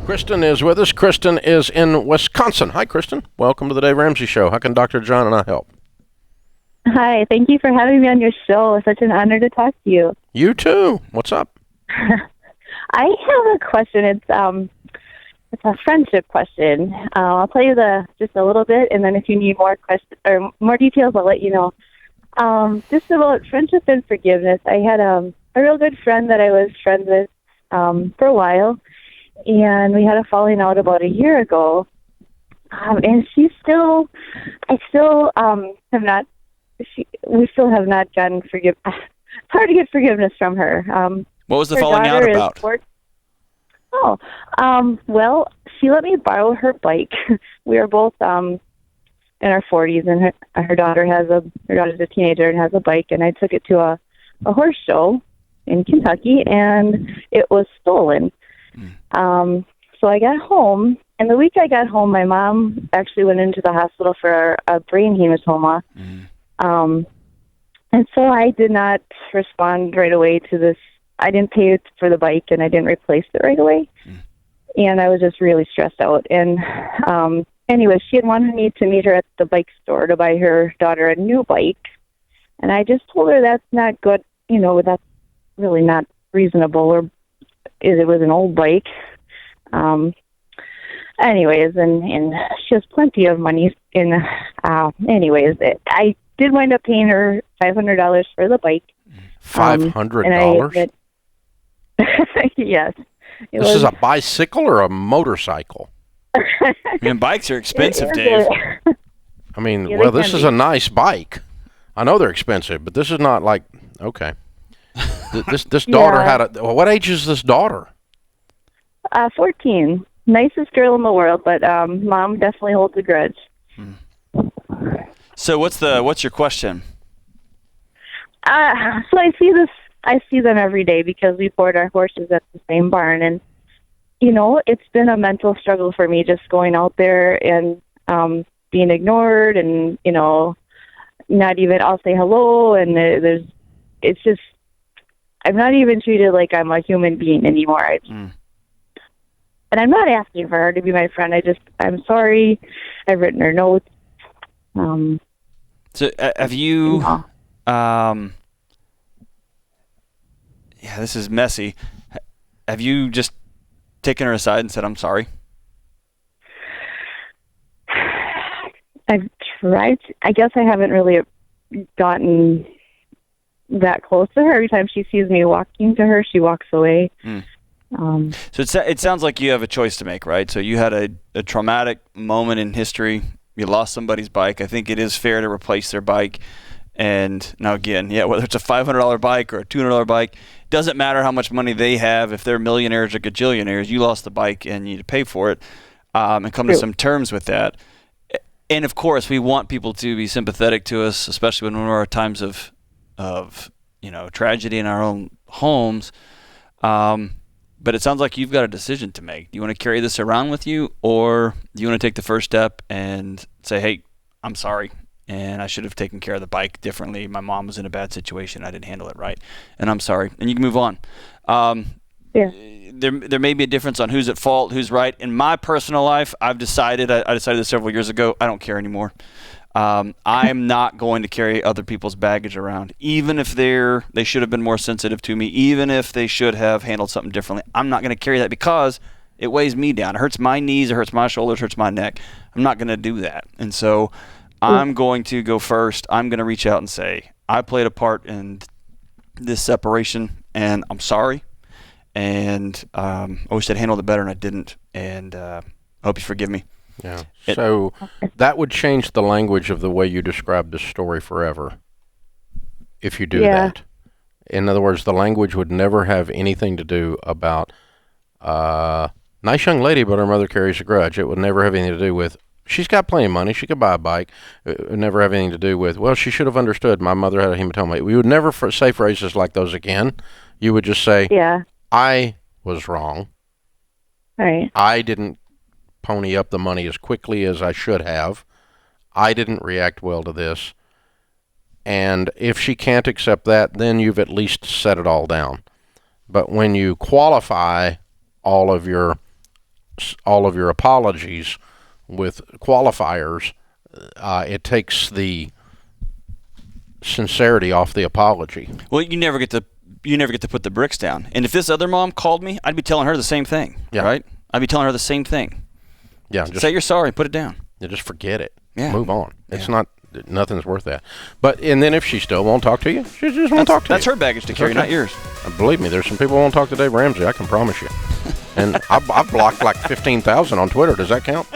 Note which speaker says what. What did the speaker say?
Speaker 1: Kristen is with us. Kristen is in Wisconsin. Hi, Kristen. Welcome to the Dave Ramsey Show. How can Dr. John and I help?
Speaker 2: Hi, thank you for having me on your show. It's such an honor to talk to you.
Speaker 1: You too. What's up?
Speaker 2: I have a question. It's a friendship question. I'll tell you just a little bit, and then if you need more or more details, I'll let you know. Just about friendship and forgiveness. I had a real good friend that I was friends with for a while, and we had a falling out about a year ago. And we still have not gotten it's hard to get forgiveness from her.
Speaker 3: What was the falling out about?
Speaker 2: Well, she let me borrow her bike. We are both in our 40s, and her daughter's a teenager and has a bike, and I took it to a horse show in Kentucky, and it was stolen. So I got home, and the week I got home, my mom actually went into the hospital for a brain hematoma. And so I did not respond right away to this. I didn't pay for the bike, and I didn't replace it right away. And I was just really stressed out. And anyway, she had wanted me to meet her at the bike store to buy her daughter a new bike. And I just told her that's not good. That's really not reasonable, or it was an old bike. Anyways, and she has plenty of money. I did wind up paying her $500 for the bike.
Speaker 1: $500?
Speaker 2: Yes.
Speaker 1: This is a bicycle or a motorcycle?
Speaker 3: Bikes are expensive, Dave.
Speaker 1: I mean, well, this is a nice bike. I know they're expensive, but this is not like, okay. This daughter what age is this daughter?
Speaker 2: 14. Nicest girl in the world, but mom definitely holds a grudge.
Speaker 3: So what's your question?
Speaker 2: So I see them every day because we board our horses at the same barn, and it's been a mental struggle for me just going out there and being ignored, and not even I'll say hello, and it's just I'm not even treated like I'm a human being anymore. And I'm not asking for her to be my friend. I'm sorry. I've written her notes.
Speaker 3: So have you? This is messy. Have you just taken her aside and said, "I'm sorry"?
Speaker 2: I've tried. I guess I haven't really gotten that close to her. Every time she sees me walking to her, she walks away.
Speaker 3: So it sounds like you have a choice to make, right? So you had a traumatic moment in history. You lost somebody's bike. I think it is fair to replace their bike. And now again, whether it's a $500 bike or a $200 bike, doesn't matter how much money they have. If they're millionaires or gajillionaires, you lost the bike and you need to pay for it, and come to some terms with that. And of course, we want people to be sympathetic to us, especially when we're at times of tragedy in our own homes. But it sounds like you've got a decision to make. Do you want to carry this around with you, or do you want to take the first step and say, "Hey, I'm sorry, and I should have taken care of the bike differently. My mom was in a bad situation. I didn't handle it right, and I'm sorry." And you can move on. There may be a difference on who's at fault, who's right. In my personal life, I've decided, I decided this several years ago, I don't care anymore. I'm not going to carry other people's baggage around, even if they should have been more sensitive to me, even if they should have handled something differently. I'm not going to carry that because it weighs me down. It hurts my knees, it hurts my shoulders, it hurts my neck. I'm not going to do that. And so I'm going to go first. I'm going to reach out and say, I played a part in this separation, and I'm sorry. And I wish I'd handled it better, and I didn't. And I hope you forgive me.
Speaker 1: Yeah. So that would change the language of the way you describe this story forever if you do that. In other words, the language would never have anything to do about nice young lady, but her mother carries a grudge. It would never have anything to do with she's got plenty of money, she could buy a bike. It would never have anything to do with, well, she should have understood my mother had a hematoma. We would never say phrases like those again. You would just say, I was wrong.
Speaker 2: Right.
Speaker 1: I didn't pony up the money as quickly as I should have. I didn't react well to this. And if she can't accept that, then you've at least set it all down. But when you qualify all of your all of your apologies with qualifiers, it takes the sincerity off the apology.
Speaker 3: Well, you never get to put the bricks down. And if this other mom called me, I'd be telling her the same thing. Yeah. Right? I'd be telling her the same thing.
Speaker 1: Yeah.
Speaker 3: Just say you're sorry. Put it down.
Speaker 1: Yeah, just forget it.
Speaker 3: Yeah.
Speaker 1: Move on. It's nothing's worth that. And then if she still won't talk to you, she just won't talk to you.
Speaker 3: That's her baggage to carry, not yours.
Speaker 1: Believe me, there's some people who won't talk to Dave Ramsey. I can promise you. And I've blocked like 15,000 on Twitter. Does that count?